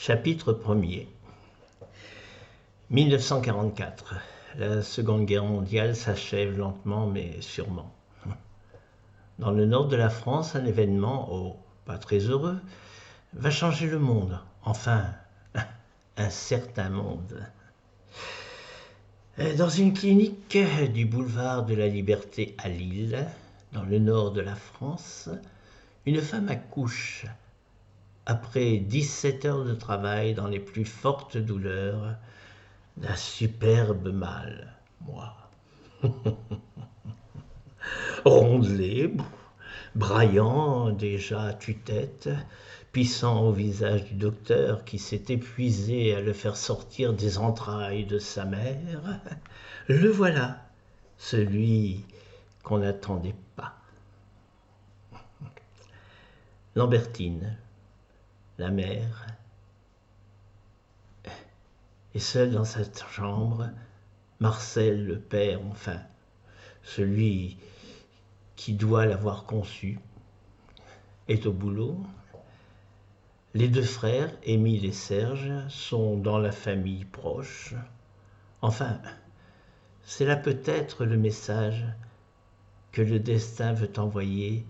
Chapitre 1er 1944. La Seconde Guerre mondiale s'achève lentement mais sûrement. Dans le nord de la France, un événement, pas très heureux, va changer le monde. Enfin, un certain monde. Dans une clinique du boulevard de la Liberté à Lille, dans le nord de la France, une femme accouche. Après 17 heures de travail dans les plus fortes douleurs, d'un superbe mâle, moi. Rondelé, braillant déjà à tue-tête, pissant au visage du docteur qui s'est épuisé à le faire sortir des entrailles de sa mère, le voilà, celui qu'on n'attendait pas. Lambertine, la mère, est seule dans cette chambre. Marcel, le père, enfin, celui qui doit l'avoir conçu, est au boulot. Les deux frères, Émile et Serge, sont dans la famille proche. Enfin, c'est là peut-être le message que le destin veut envoyer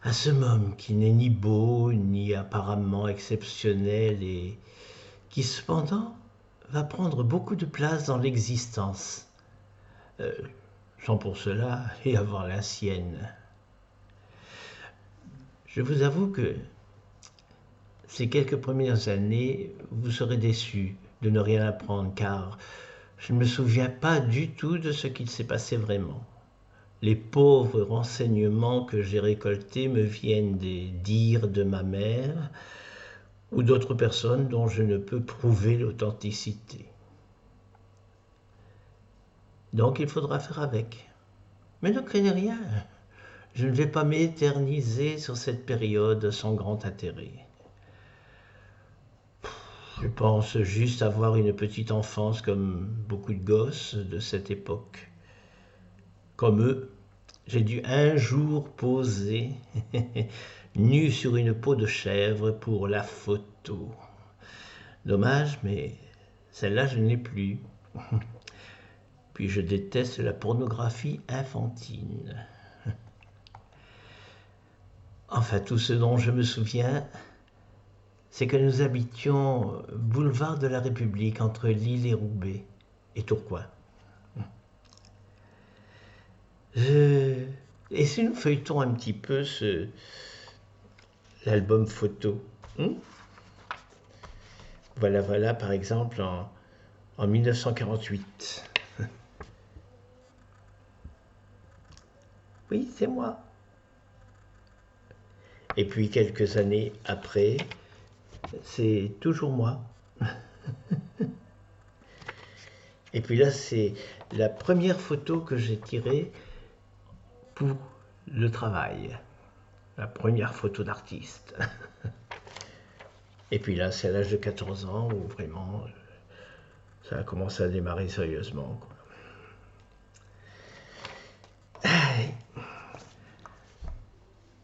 à ce homme qui n'est ni beau, ni apparemment exceptionnel et qui cependant va prendre beaucoup de place dans l'existence, sans pour cela y avoir la sienne. Je vous avoue que ces quelques premières années, vous serez déçus de ne rien apprendre, car je ne me souviens pas du tout de ce qu'il s'est passé vraiment. Les pauvres renseignements que j'ai récoltés me viennent des dires de ma mère ou d'autres personnes dont je ne peux prouver l'authenticité. Donc il faudra faire avec. Mais ne craignez rien, je ne vais pas m'éterniser sur cette période sans grand intérêt. Je pense juste avoir une petite enfance comme beaucoup de gosses de cette époque. Comme eux, j'ai dû un jour poser nu sur une peau de chèvre pour la photo. Dommage, mais celle-là je ne l'ai plus. Puis je déteste la pornographie infantile. Enfin, tout ce dont je me souviens, c'est que nous habitions boulevard de la République entre Lille et Roubaix et Tourcoing. Et si nous feuilletons un petit peu l'album photo, Voilà, par exemple, en 1948. Oui, c'est moi. Et puis quelques années après, c'est toujours moi. Et puis là, c'est la première photo que j'ai tirée pour le travail. La première photo d'artiste. Et puis là, c'est à l'âge de 14 ans où vraiment ça a commencé à démarrer sérieusement, quoi.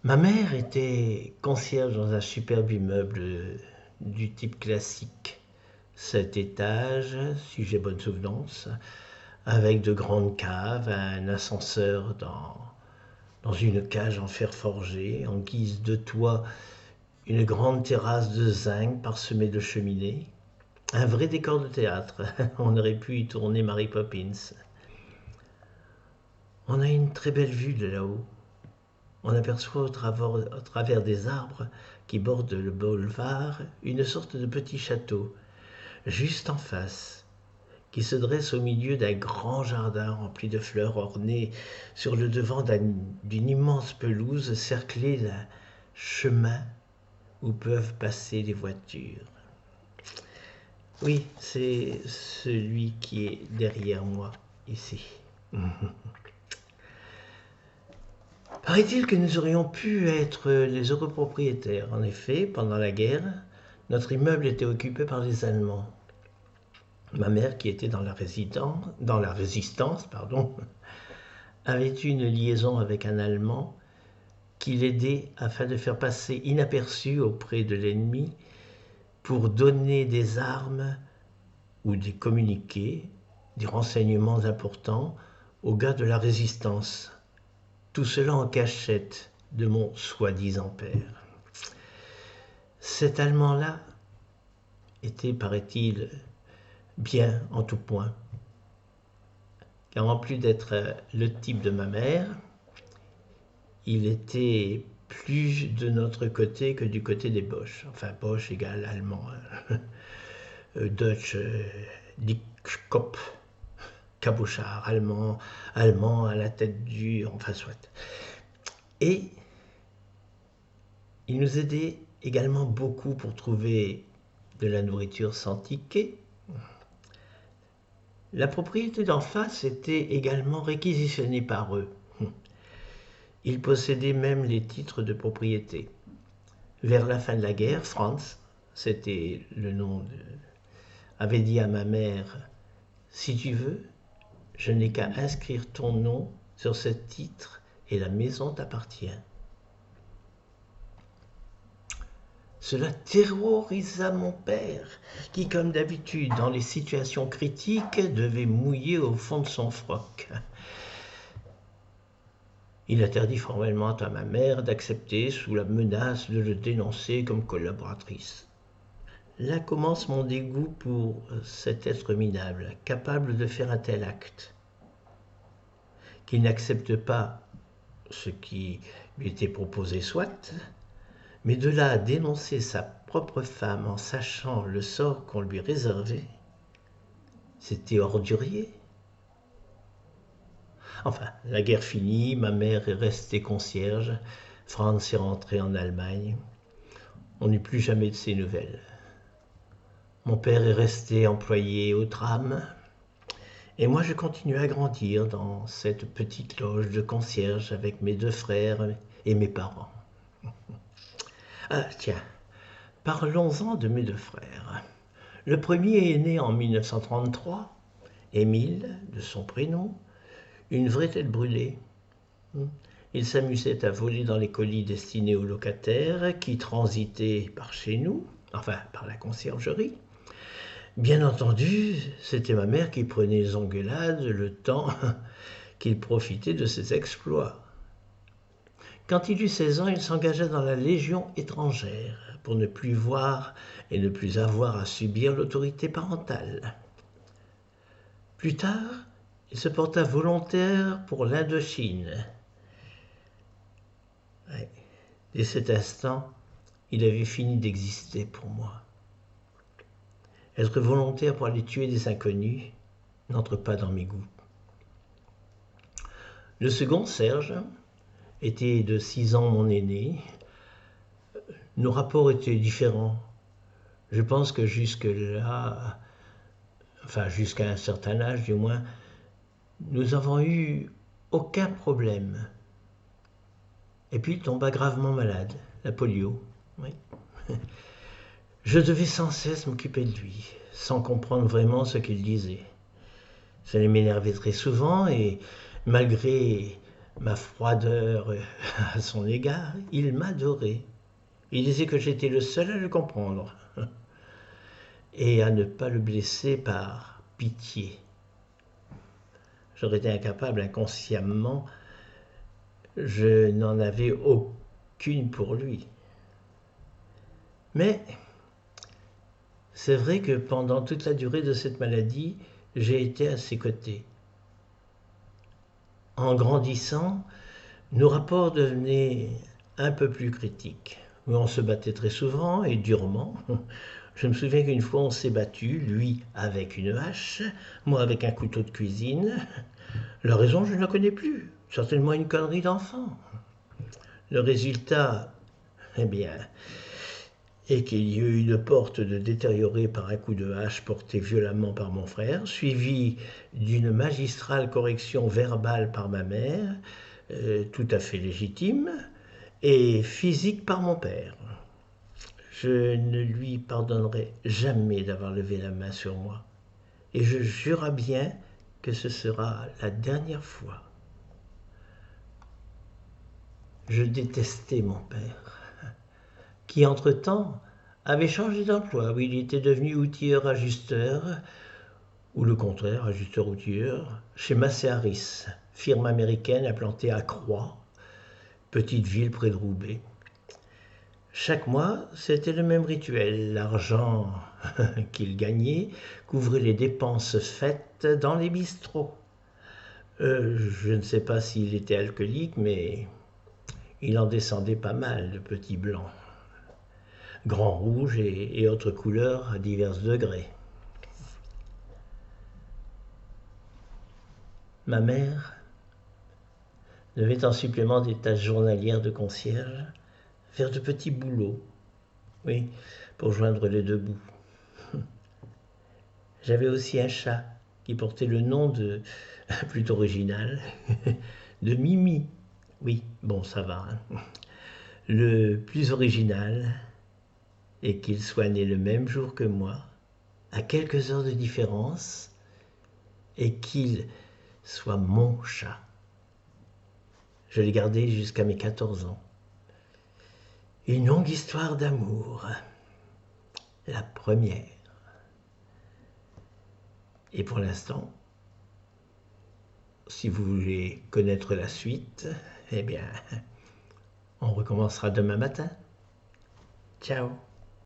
Ma mère était concierge dans un superbe immeuble du type classique. 7 étages, si j'ai bonne souvenance, avec de grandes caves, un ascenseur dans une cage en fer forgé, en guise de toit, une grande terrasse de zinc parsemée de cheminées. Un vrai décor de théâtre, on aurait pu y tourner Mary Poppins. On a une très belle vue de là-haut. On aperçoit au travers des arbres qui bordent le boulevard une sorte de petit château, juste en face, qui se dresse au milieu d'un grand jardin rempli de fleurs ornées sur le devant d'une immense pelouse cerclée d'un chemin où peuvent passer les voitures. Oui, c'est celui qui est derrière moi, ici. Paraît-il que nous aurions pu être les heureux propriétaires. En effet, pendant la guerre, notre immeuble était occupé par les Allemands. Ma mère, qui était dans la résistance, avait eu une liaison avec un Allemand qui l'aidait afin de faire passer inaperçu auprès de l'ennemi pour donner des armes ou des communiqués, des renseignements importants aux gars de la résistance. Tout cela en cachette de mon soi-disant père. Cet Allemand-là était, paraît-il, bien en tout point. Car en plus d'être le type de ma mère, il était plus de notre côté que du côté des Boches. Enfin, Bosch égale allemand. Deutsch, Dickkopf, cabochard, allemand à la tête dure, enfin soit. Et il nous aidait également beaucoup pour trouver de la nourriture sans ticket. La propriété d'en face était également réquisitionnée par eux. Ils possédaient même les titres de propriété. Vers la fin de la guerre, Franz, c'était le nom, avait dit à ma mère, « Si tu veux, je n'ai qu'à inscrire ton nom sur ce titre et la maison t'appartient. » Cela terrorisa mon père, qui, comme d'habitude, dans les situations critiques, devait mouiller au fond de son froc. Il interdit formellement à ma mère d'accepter sous la menace de le dénoncer comme collaboratrice. Là commence mon dégoût pour cet être minable, capable de faire un tel acte, qu'il n'accepte pas ce qui lui était proposé soit, mais de là à dénoncer sa propre femme en sachant le sort qu'on lui réservait, c'était ordurier. Enfin, la guerre finie, ma mère est restée concierge, Franz est rentré en Allemagne. On n'eut plus jamais de ses nouvelles. Mon père est resté employé au tram, et moi je continue à grandir dans cette petite loge de concierge avec mes 2 frères et mes parents. Ah tiens, parlons-en de mes 2 frères. Le premier est né en 1933, Émile, de son prénom, une vraie tête brûlée. Il s'amusait à voler dans les colis destinés aux locataires qui transitaient par chez nous, enfin par la conciergerie. Bien entendu, c'était ma mère qui prenait les engueulades le temps qu'il profitait de ses exploits. Quand il eut 16 ans, il s'engagea dans la Légion étrangère pour ne plus voir et ne plus avoir à subir l'autorité parentale. Plus tard, il se porta volontaire pour l'Indochine. Dès cet instant, il avait fini d'exister pour moi. Être volontaire pour aller tuer des inconnus n'entre pas dans mes goûts. Le second, Serge, était de 6 ans mon aîné. Nos rapports étaient différents. Je pense que jusque-là, enfin jusqu'à un certain âge du moins, nous n'avons eu aucun problème. Et puis il tomba gravement malade, la polio. Oui. Je devais sans cesse m'occuper de lui, sans comprendre vraiment ce qu'il disait. Ça m'énervait très souvent et malgré ma froideur à son égard, il m'adorait. Il disait que j'étais le seul à le comprendre et à ne pas le blesser par pitié. J'aurais été incapable inconsciemment, je n'en avais aucune pour lui. Mais c'est vrai que pendant toute la durée de cette maladie, j'ai été à ses côtés. En grandissant, nos rapports devenaient un peu plus critiques. On se battait très souvent et durement. Je me souviens qu'une fois on s'est battu, lui avec une hache, moi avec un couteau de cuisine. La raison, je ne la connais plus. Certainement une connerie d'enfant. Le résultat, eh bien, est qu'il y eut une porte de détériorée par un coup de hache porté violemment par mon frère, suivi d'une magistrale correction verbale par ma mère, tout à fait légitime, et physique par mon père. Je ne lui pardonnerai jamais d'avoir levé la main sur moi, et je jure bien que ce sera la dernière fois. Je détestais mon père, qui entre-temps avait changé d'emploi. Oui, il était devenu outilleur-ajusteur, ou le contraire, ajusteur-outilleur, chez Massey Harris, firme américaine implantée à Croix, petite ville près de Roubaix. Chaque mois, c'était le même rituel. L'argent qu'il gagnait couvrait les dépenses faites dans les bistrots. Je ne sais pas s'il était alcoolique, mais il en descendait pas mal de petits blancs. Grands rouges et autres couleurs à divers degrés. Ma mère devait en supplément des tâches journalières de concierge faire de petits boulots, oui, pour joindre les deux bouts. J'avais aussi un chat qui portait le nom de, plutôt original, de Mimi. Oui, bon, ça va. Hein. Le plus original est qu'il soit né le même jour que moi, à quelques heures de différence, et qu'il soit mon chat. Je l'ai gardé jusqu'à mes 14 ans. Une longue histoire d'amour. La première. Et pour l'instant, si vous voulez connaître la suite, eh bien, on recommencera demain matin. Ciao.